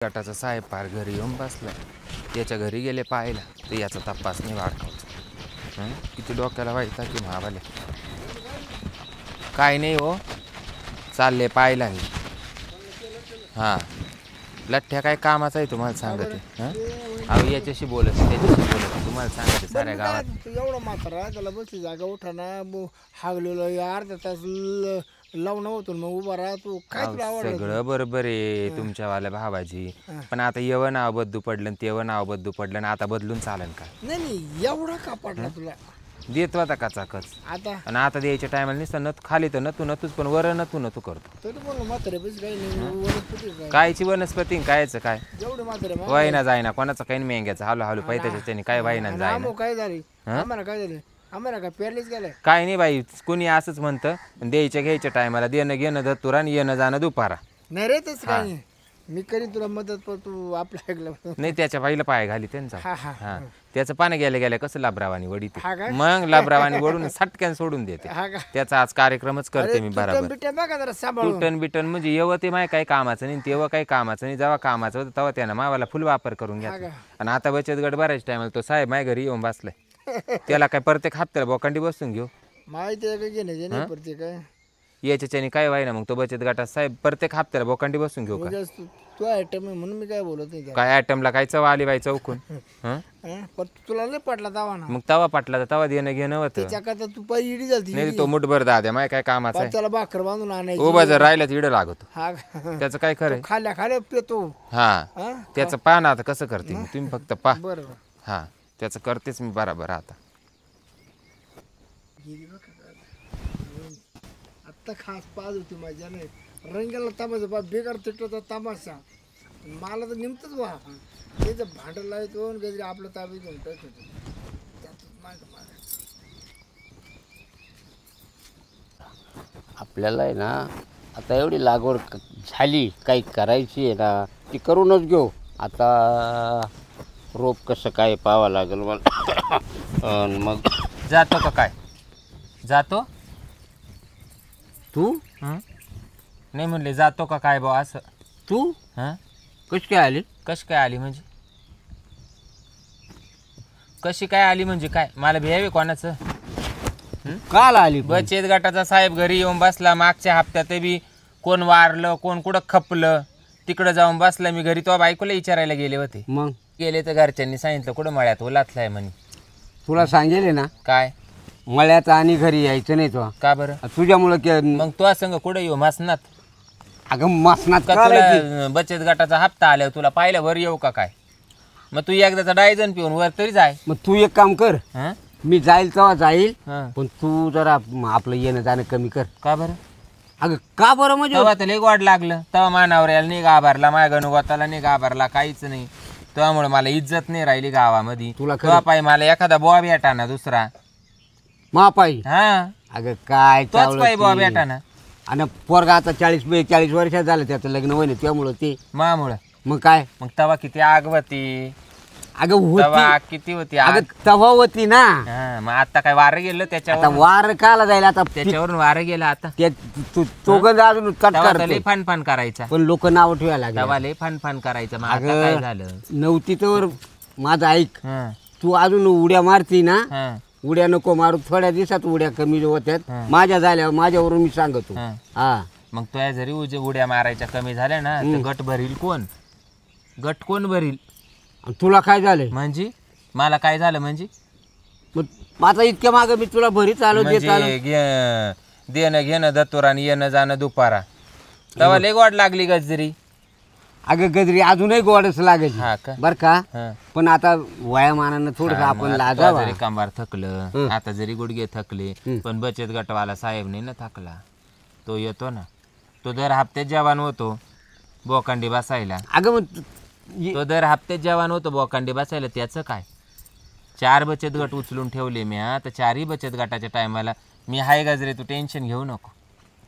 गटाचा साहेब पार घरी येऊन बसला. याच्या घरी गेले पाहायला तर याचा तपास नाही वाढवायचा. किती डोक्याला वाईट की महावाले काय नाही हो, चालले पाहायला मी. हां लठ्ठ्या काय कामाचा आहे तुम्हाला सांगते. अहो याच्याशी बोलत त्याच्याशी बोलत तुम्हाला सांगते साऱ्या गावात. एवढा म्हातारा त्याला बसली जागा उठाना हागलेलो अर्धा तास लावणं होतो मग उभा राहतो काय सगळं बरोबर आहे तुमच्यावाल्या भावाजी. पण आता येवं नाव बद्दू पडलं तेव्हा नाव बद्दू पडलं आता बदलून चालेल का? नाही एवढा का पडला तुला देत होता कचाकच आता आणि आता द्यायच्या टायमाला नुसतं नत खाली तर नतू नतूच पण वर नतू करतो. तरी बोल म्हातारे बस काही नाही वनस्पती कायची वनस्पती कायचं काय जेवढे म्हातारे वाईना जायना कोणाचं काही मेंग्याचं हालू हालू पाहिजे त्याच्याने काय वाईना जायना. काय झाले आम्हाला काय झालं आम्हाला काय पेरलीच गेलाय काय नाही बाई कोणी असंच म्हणतं द्यायच्या घ्यायच्या टायमाला देणं घेणं धतुरा आणि येणं जाणं दुपारा. नाही रे तेच काय नाही मी करीन तुला मदत पण तू आपल्या ऐकलं नाही त्याच्या बाईला पाय घाली त्यांचा. हा त्याचं पानं गेल्या गेल्या कसं लाभरावानी वडीते हा का? मग लाभरावानी वडून सटक्यान सोडून देते. हा का? त्याचा आज कार्यक्रमच करते मी बरोबर. बिट्या बघा जरा सांभाळून तुटन बिटन म्हणजे येवं ते माय काही कामाचं नाही तेव्हा काही कामाचं नाही. जेव्हा कामाचं होतं तेव्हा त्यानं मावाला फुल वापर करून घ्या. आणि आता बचत गट भरायच्या टायमाला तो साहेब माझ्या घरी येऊन बसलाय. त्याला काय प्रत्येक हप्त्याला बोकांडी बसून घेऊ माहिती आहे का घेणे नाही पडते काय याच्याने काय व्हाय ना मग तो बचत गटात साहेब प्रत्येक हप्त्याला बोकांडी बसून घेऊ का? तू आयटम आहे म्हणून मी काय बोलत नाही काय आयटमला काय चव आली बाई चौकून. पण तुला नाही पटला तवा ना मग तवा पाटला तर तवा देणं घेणं होतं. त्याच्याकरता तू पायी इडी झाली नाही तो मुठभर दाद्या माय काय कामाचा आहे. त्याला भाकर बांधून आणायची उभा जर राहिला तर इडं लागतो. हा त्याचं काय खरंय खाल्या खाल्या पेतो हा त्याचं पहा ना आता कसं करते मी तुम्ही फक्त पहा. बरोबर हा त्याचं करतेच मी बराबर आता. आत्ता खास पाच होती माझ्या नाही रंगाला तमाशा बा बेकार तिकटाचा तमाशा मला तर नेमतच बा त्याचं भांडं लावायचो काहीतरी आपलं ताब्यात घेऊन टाकत होतं. आपल्याला आहे ना आता एवढी लागवड झाली काही करायची आहे ना ती करूनच घेऊ. आता रोप कसं काय पाहावं लागेल मला. मग जातो का काय जातो तू नाही म्हणले जातो का काय बा असं. तू हां कशी काय आली कशी काय आली म्हणजे कशी काय आली म्हणजे काय मला भ्यावे कोणाचं. काल आली बचत गटाचा साहेब घरी येऊन बसला. मागच्या हप्त्यात बी कोण वारलं कोण कुठं खपलं तिकडं जाऊन बसला. मी घरी तो बायकोला विचारायला गेले होते. मग गेले तर घरच्यांनी सांगितलं कुठं मळ्यात ओलातलाय म्हणे. तुला सांगेल ना काय मळ्यात आणि घरी यायचं नाही तो का बरं तुझ्यामुळं मग तो संग कुठं येऊ मासनात अगं मासनात का तुला बचत गटाचा हप्ता आल्यावर तुला पाहिलं वर येऊ का काय. मग तू एकदाचा डायजन पिऊन वर तरी जाय. मग तू एक काम कर हं? मी जाईल तेव्हा जाईल हं. पण तू जरा आपलं येणं जाणं कमी कर. का बरं अगं का बरं म्हणजे तेव्हा तर लय गोड लागलं. तेव्हा मानावर यायला नाही गाभारला माझ्या गणुगोताला नाही गाभारला काहीच नाही. त्यामुळे मला इज्जत नाही राहिली गावामध्ये. तुला तेव्हा पाय मला एखादा बुवा भेटा ना दुसरा मापाई हा अगं काय तोच पाय बुवा भेटा ना. आणि पोरगा आता 40-42 वर्षात झालं त्याचं लग्न होईन त्यामुळं ते मामुळं मग काय मग तवा किती आग होती. अगं होती तवा आग किती होती अगं आग. तवा होती ना. हा, मग आता काय वारं गेलं आता त्याच्यावर वार काला जाईल आता त्याच्यावरून वारं गेलं आता. तो गंज अजून कट तवा तर करतो लय फन फन करायचा. पण लोक नाव ठेवायला लागले. तवा लय फन फन करायचं. मग आता काय झालं. नव्हती तर माझं ऐक हं, तू अजून उड्या मारती ना हं, उड्या नको मारू थोड्या दिवसात उड्या कमी होत्यात माझ्या झाल्या माझ्यावरून मी सांगतो. हं. हा मग तो जरी उड्या मारायच्या कमी झाल्या ना तर गट भरील कोण. गट कोण भरील आणि तुला काय झालंय म्हणजे मला काय झालं म्हणजे मग आता इतक्या मागं मी तुला भरीच आलो देत आलो. देणं घेणं दत्तोरा आणि येणं जाणं दुपारा तेव्हा लय गोड लागली गजरी. अगं गजरी अजूनही गोडच लागेल हा का बर का. हं. पण आता वयामानानं थोडस हा, आपण मग लाजावा. जरी कंबार थकलं आता जरी गुडघे थकले पण बचत गटवाला साहेब नाही ना थकला. तो येतो ना. तो दर हप्त्यात जवान होतो बोकांडी बसायला. अगं मग तो दर हप्त्यात जवान होतो बोकांडी बसायला. त्याचं काय 4 बचत गट उचलून ठेवले मी. आता 4ही बचत गटाच्या टायमाला मी हाय गजरे तू टेन्शन घेऊ नको.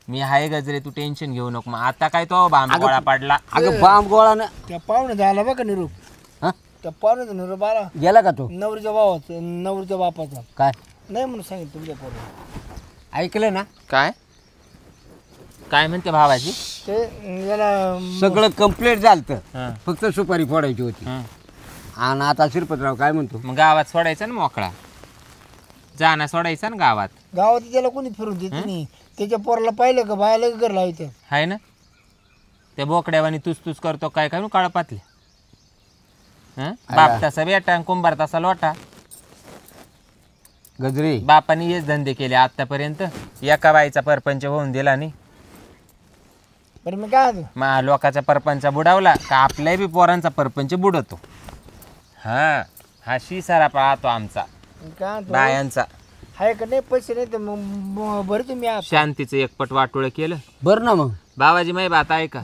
मी हाय गजरे तू टेन्शन घेऊ नको. मग आता काय तो बांब गोळा पडला. अगं बाम गोळा ना त्या पाहुणे झाला बघा निरूप हा? त्या पाहुण्याचा निरूप आला गेला का तो नवरीच्या भावाचा नवरीच्या बापाचा काय नाही म्हणून सांगितलं तुमच्या पोराला ऐकलं ना काय काय म्हणते भावाजी? ते याला सगळं कम्प्लीट झालं, हं, फक्त सुपारी फोडायची होती. हं. आणि आता शिरपतराव काय म्हणतो, मग गावात सोडायचा ना मोकळा, जाना सोडायचा ना गावात. गावात त्याला कोणी फिरून देत नाही. त्याच्या पोराला पाहिलं का बायाला घर लावायचं. आहे ना त्या बोकड्यावानी तुस करतो काय काय काळ पातले. बाप तसा बेटा आणि कुंभार तसा लोटा. गजरे बापाने हेच धंदे केले आतापर्यंत, एका बाईचा परपंच होऊन दिला नाही. बरं मी काय म्हणतो, मग लोकाचा परपंच बुडावला का आपल्याही बी पोरांचा परपंच बुडतो. हा हा शिसारा पाहतो आमचा मी काय म्हणतो, बायांचा. आहे का नाही पैसे नाही तर मग बरं तुम्ही शांतीचं एकपट वाटोळं केलं बरं ना मग. बाबाजी माही बात आहे का?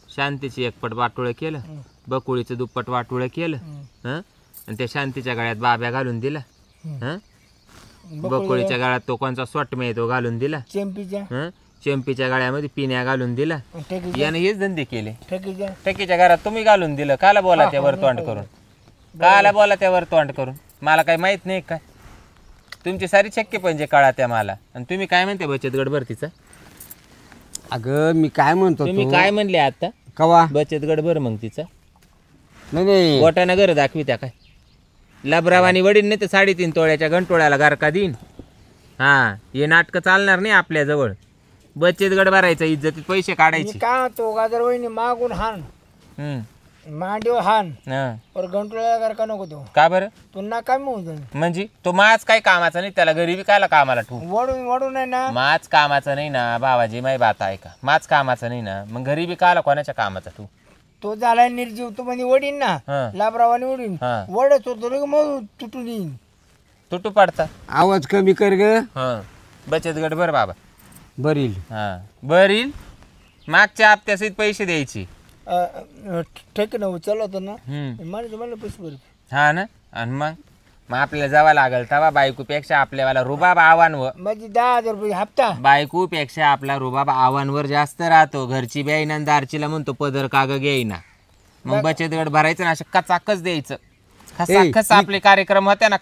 शांतीचं एकपट वाटोळं केलं, बकुळीचं दुप्पट वाटोळं केलं. हं आणि त्या शांतीच्या गळ्यात बाब्या घालून दिला. हं बकुळीच्या गळ्यात तो कोणचा स्वटमे तो घालून दिला. चेंपीच्या हं चेंपीच्या गळ्यामध्ये पिण्या घालून दिला. ठेकीच्या याने हेच धंदे केले. ठेकीच्या टकीच्या घरात तुम्ही घालून दिलं. काला बोला त्यावर तोंड करून, काला बोला त्यावर तोंड करून. मला काही माहित नाही काय तुमची सारी चक्की म्हणजे कळा त्या मला. आणि तुम्ही काय म्हणते बचत गट भरतीचा? अगं मी काय म्हणतो, तुम्ही काय म्हणले आता? कवा बचत गट भर मग तिचा नाही नाही गोटानं घर दाखवी त्या काय लबरावानी वडील नाही तर 3.5 तोळ्याच्या घंटोळ्याला गारका देईन. हा हे नाटकं चालणार नाही आपल्याजवळ. बचत गट भरायचा, इज्जतीत पैसे मी काढायचे. काय म्हणतो, गाजर वहिनी मागून हान हम्म. मांडीव हान हं. और घंटोळ्या कर का नको तो का बरं? पुन्हा काय होऊन जाईल. म्हणजे तो माच काय कामाचा नाही, त्याला गरीबी कायला कामाला ठेवू? वडून वडून आहे ना. माच कामाचा नाही ना भावाजी, माही बात आहे का? माच कामाचा नाही ना, मग गरीबी कायला कोणाच्या कामाचा ठेवू? तो झालाय निर्जीव, तो म्हणजे वडीन ना हं. लाभरावाने वडीन हं. वडच होतो रे मग तुटून येईन. तुटू पडता. आवाज कमी कर ग. हं बचत गट भर बाबा. बरील हां बरील. मागच्या हप्त्यासहित पैसे द्यायचे. ठेक ना उचललं ना हम्म. मला पैसे भरत हा ना. आणि मग आपल्याला जावं लागल तेव्हा बायकोपेक्षा आपल्यावाला रुबाब आव्हानवर. म्हणजे 10,000 रुपये हप्ता. बायकोपेक्षा आपला रुबाब आव्हानवर जास्त राहतो. घरची ब्याईना दारचीला म्हणतो पदर काग घ्यायना. मग बचत गट भरायचं ना, असं कचाकच द्यायचं. खसाखस आपले कार्यक्रम होत्या ना,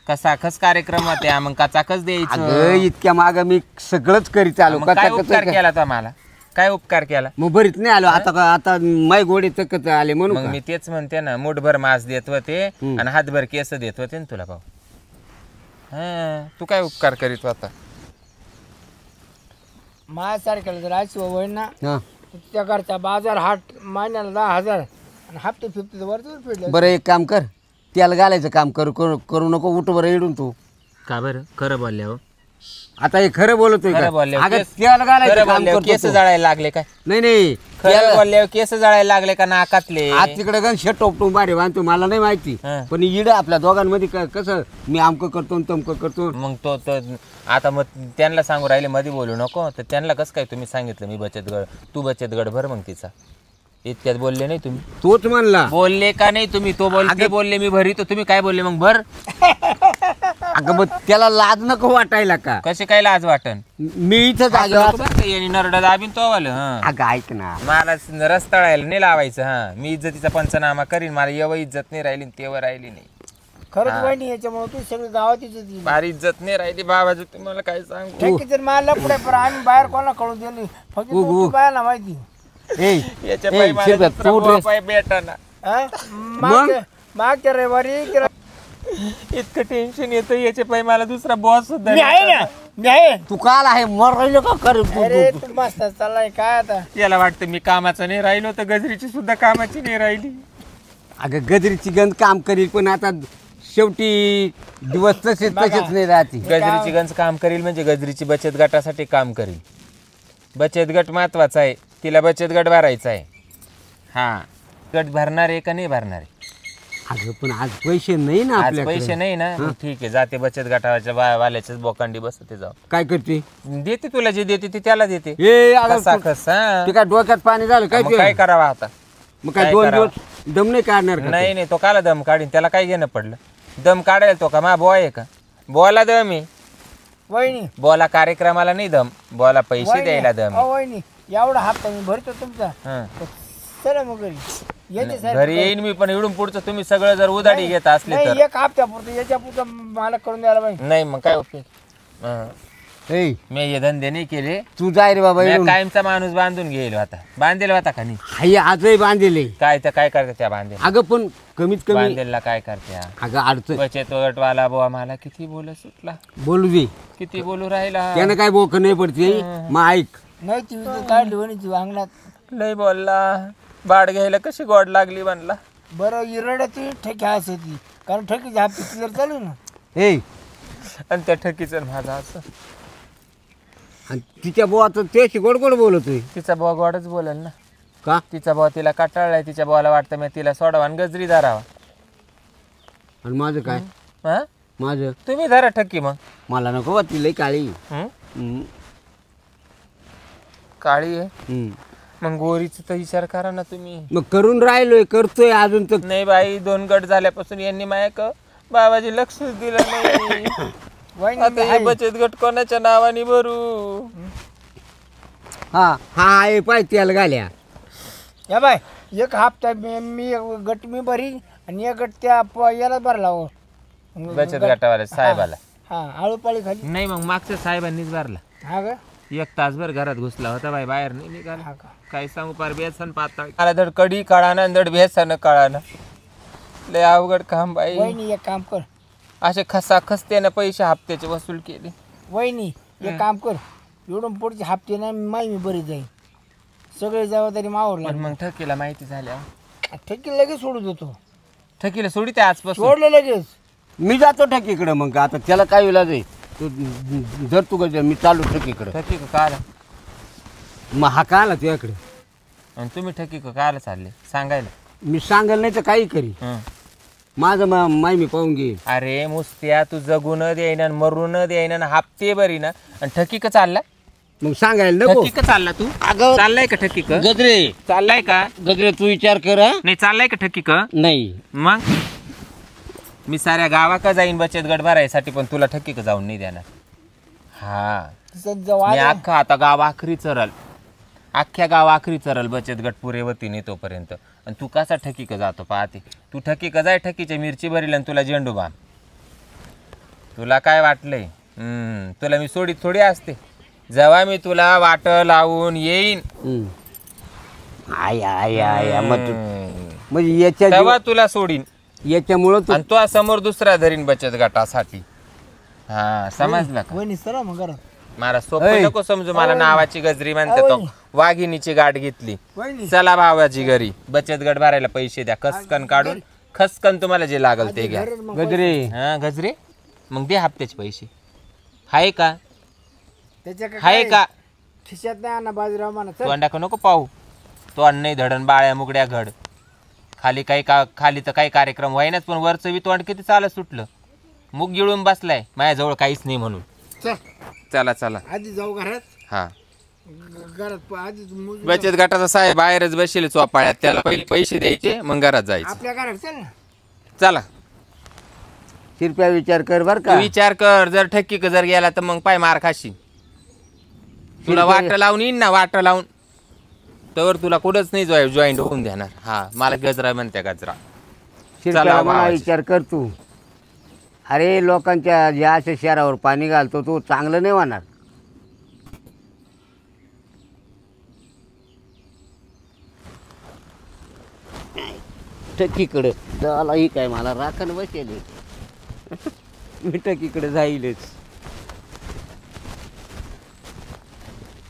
खसाखस कार्यक्रम होत्या, मग कचाकच द्यायचं. अगं इतक्या माग मी सगळंच करीत आलो. मग काय उपकार केला तो मला? काय उपकार केला? मग बरीच नाही आलो. आता माय गोडे तकत आले म्हणून मग का? मी तेच म्हणते ना, मुठभर मांस देत होते आणि हातभर केस देत होते ना तुला भाऊ. हा तू काय उपकार करीत होता? माझ्यासारख्याला जर अशी होईल ना, हा. त्या घरचा बाजार हाट महिन्याला 10,000 आणि हप्ते 50 वरच फेडले. बरं एक काम कर, त्याला घालायचं काम करू नको. उठ बरं इडून तू. का बरं? खरं बोलल्या हो. आता हे खरं बोलतोय का? खरं बोलल्यावर अगं केस- त्याला घालायचं खरं काम बोलल्यावर करतो केस तू. जळायला लागले काय? नाही खरं बोलल्यावर केस जळायला लागले का नाकातले? आज तिकडे गण शेट टोपटून बारे बांधतो मला नाही माहिती. हं. पण इड आपल्या दोघांमध्ये कसं मी आमकं करतो आणि तमकं करतो. मग तो आता मग त्यांना सांगू राहिले मध्ये बोलू नको तर त्यांना कसं काय तुम्ही सांगितलं मी बचत गट, तू बचत गट भर मग तिचा? इतक्यात बोलले नाही तुम्ही? तोच म्हणला. बोलले का नाही तुम्ही? तो बोलते बोलले मी भरी, तर तुम्ही काय बोलले मग? भर. अगं मग त्याला लाज नको वाटायला का? कसे काय लाज वाटन? मी इथं जागे यांनी नरडा दाबीन तो वाल. हा अगं ऐक ना. मला रस्ताळायला नाही लावायचं. हा मी इज्जतीचा पंचनामा करीन. मला एवढी इज्जत नाही राहिली तेव्हा राहिली नाही. खरंच वहिनी याच्यामुळे तू सगळं गावात इज्जत फार इज्जत नाही राहिली बाबाजी, तुम्हाला काय सांगू. ठेकी जर मला पुढे पण आम्ही बाहेर कोणाला कळून दिली फक्त तू बायाला माहिती. ए याच्या ए, पायी मला शिरपत, दुसरा तू बुवा ड्रेस- पाय भेटेना. हा? मागच्या रविवारी इतकं टेन्शन येतं याच्या पायी मला दुसरा बॉस सुद्धा मी आहे ना, मी आहे. तू काल आहे मर राहिलो का कर अरे तू मस्त चाललाय काय आता. याला वाटतं मी कामाचं नाही राहिलो तर गजरीची सुद्धा कामाची नाही राहिली. अगं गजरीची गंज काम करील पण आता शेवटी दिवस तसेच नाही राहते. गजरीची गंज काम करील म्हणजे गजरीची बचत गटासाठी काम करील. बचत गट महत्वाचा आहे, तिला बचत गट भरायचा आहे. हा गट भरणार आहे का नाही भरणार आहे? अगं पण आज पैसे नाही ना आज आपल्याकडे. पैसे नाही ना, मग ठीक आहे जाते बचत गटाच्या वाल्याच्याच बोकांडी बसते जाऊ. काय करते? देते तुला जे देते ती त्याला देते. ए अगं खसाखस. हा. ते काय डोक्यात पाणी झालं काय? मग काय करावं आता? मग काय काय 2 करावं? दिवस दम नाही काढणार का? नाही नाही तो काला दम काढीन, त्याला काय घेणं पडलं? दम काढायला तो का मा बॉय आहे का? बॉला दम आहे, वहिनी बॉला कार्यक्रमाला नाही दम, बॉला पैसे द्यायला दम आहे. वहिनी एवढा हप्ता मी भरतो तुमचा. हं. चला मग घरी याचे साहेब. घरी येईन मी, पण इडून पुढचं तुम्ही सगळं जर उधाडी घेत असले नाही तर एक हप्त्यापुरतं याच्या पुरतं मला करून द्यायला पाहिजे. नाही. मग काय उपयोग? हं. ए मी हे धंदे नाही केले. तू जाय रे बाबा मी इकडून. कायमचा माणूस बांधून गेलो आता. बांधेल होता का नाही? हाय आजही बांधले. काय तर काय करते त्या बांधेल? अगं पण कमीत कमी बांधेलला काय करते? अगं अडचण बचत गटवाला बुवा मला किती बोल सुटला, बोलू दे. किती बोलू राहिला. त्यानं काय बोक नाही पडते. मग ऐक नाही ती विकत काढली म्हणे ती अंगणात. लय बोलला. बाड घ्यायला कशी गोड लागली म्हणला. बरं इरड्याची ठेकी हसती, कारण ठेकीची हप्ते जर चालू ना. ए आणि त्या ठकीचं माझा असं. आणि तिच्या बुवाचं त्याशी गोड गोड बोलतोय तिचा बुवा गोडच बोलेल ना. का? तिचा बुवा तिला कटाळलाय. तिच्या बुवाला वाटतं मी तिला सोडावा आणि गजरी धरावा. आणि माझं काय? हा माझं तुम्ही धरा ठक्की मग. मला नको बा ती लई काळी. हं? हम्म. काळी आहे हम्म. मग गोरीचा तर विचार करा ना तुम्ही. मग करून राहिलोय करतोय अजून तर. नाही बाई 2 गट झाल्यापासून यांनी मायक बाबाजी लक्षच दिलं नाही. वहिनी आता हे बचत गट कोणाच्या नावाने भरू? हा हा आहे पाय त्याला घाल्या. या बाय एक हप्ता मी एक गट मी भरी आणि एक गट त्या याला भरला हो. बचत गटावाल्या साहेबाला. हा आळूपाळी खाली. नाही मग मागच्या साहेबांनीच भरला. हा का? 1 तासभर घरात घुसला होता बाई, बाहेर नाही निघाला. हा का? काय सांगू पार बेसन पातळ. मला धड कडी काढाना धड बेसन काढाना. लय अवघड काम बाई. वहिनी एक काम कर. असे खसाखस त्यानं पैसे हप्त्याचे वसूल केले. वहिनी एक काम कर. एवढून पुढचे हप्ते नाही माई मी बरी जाईल. सगळे जबाबदारी मावर पण लागली. मग ठकीला माहिती झाल्या. ठेकी लगेच सोडून देतो. ठकीला सोडी ते आजपासून. सोडले लगेच. मी जातो ठकीकडं. मग आता त्याला काय विलाज आहे? तू जर तू गज मी चालू ठकीकडं. ठकी का काल? मग हा का आला तुझ्याकडे? आणि तुम्ही ठकी का काल चालले सांगायला? मी सांगाल नाही तर काही करी. हं. माझं माय मी पाहून घेईल. अरे मुस्त्या तू जगू न द्यायना मरू न द्यायना हप्ते बरी ना आणि ठकी का चालला? मग सांगायला नको. ठकी का चालला तू? अगं चाललाय का ठकी का? गजरे चाललाय का? गजरे तू विचार कर हा? नाही चाललाय का ठकी का? नाही मग मी साऱ्या गावाका जाईन बचत गट भरायसाठी पण तुला ठकी का जाऊन नाही देणार. हा मी अख्खा आता गाव आखरी चरल. अख्ख्या गाव आखरी चरल बचत गट पुरेवती नाही तोपर्यंत. आणि तू कसा ठकी का जातो पाहते. तू ठकी का जाय ठकीच्या मिरची भरील आणि तुला झेंडू बाम. तुला काय वाटलंय? तुला मी सोडीत थोडी असते. जेव्हा मी तुला वाट लावून येईन आय आय आय म्हणजे याच्या तेव्हा तुला सोडीन. याच्यामुळं तू आणि तो समोर दुसरा धरीन बचत गटासाठी. हा समजलं का? वहिनी सरा मग घरात. मला सोपं नको समजू. मला नावाची गजरी म्हणते तो. वाघिणीची गाठ घेतली. वहिनी चला भावाची घरी बचत गट भरायला पैसे द्या. खसकन काढून खसकन तुम्हाला जे लागल ते घ्या. गजरे हा गजरे मग दे हप्त्याचे पैसे. हाय का? त्याच्या हाय का? खिशात नाही आणा बाजूराव म्हणा. चल. तोंडाक नको पाहू. तो नाही धडण बाळ्या मुगड्या घड. खाली काही खाली तर काही कार्यक्रम व्हायनाच पण वरचं बी तोंड किती चालत सुटलं. मुग गिळून बसलाय माझ्याजवळ काहीच नाही म्हणून. चल चला चला. आधी जाऊ घरात. हा घरात आधी मोजून बचत गटाचा साहेब बाहेरच बसेल चोपाळ्यात. त्याला पहिले पैसे द्यायचे मग घरात जायचं. आपल्या घरात चल ना. चला शिरप्या विचार कर बर तू का. विचार कर. जर ठक्की जर गेला तर मग पाय मार खाशील. तुला वाट लावून येईन ना. वाट लावून तर तुला कुठंच नाही जॉईंट होऊन देणार. हा मला गजरा म्हणते गजरा. शिरप्या चला मला बाबाजी. विचार कर तू. अरे लोकांच्या ज्या अशा शहरावर पाणी घालतो तो चांगलं नाही होणार. टकीकडे त्याला ही काय मला राखण बसेल. मी टकीकडे जाईलच.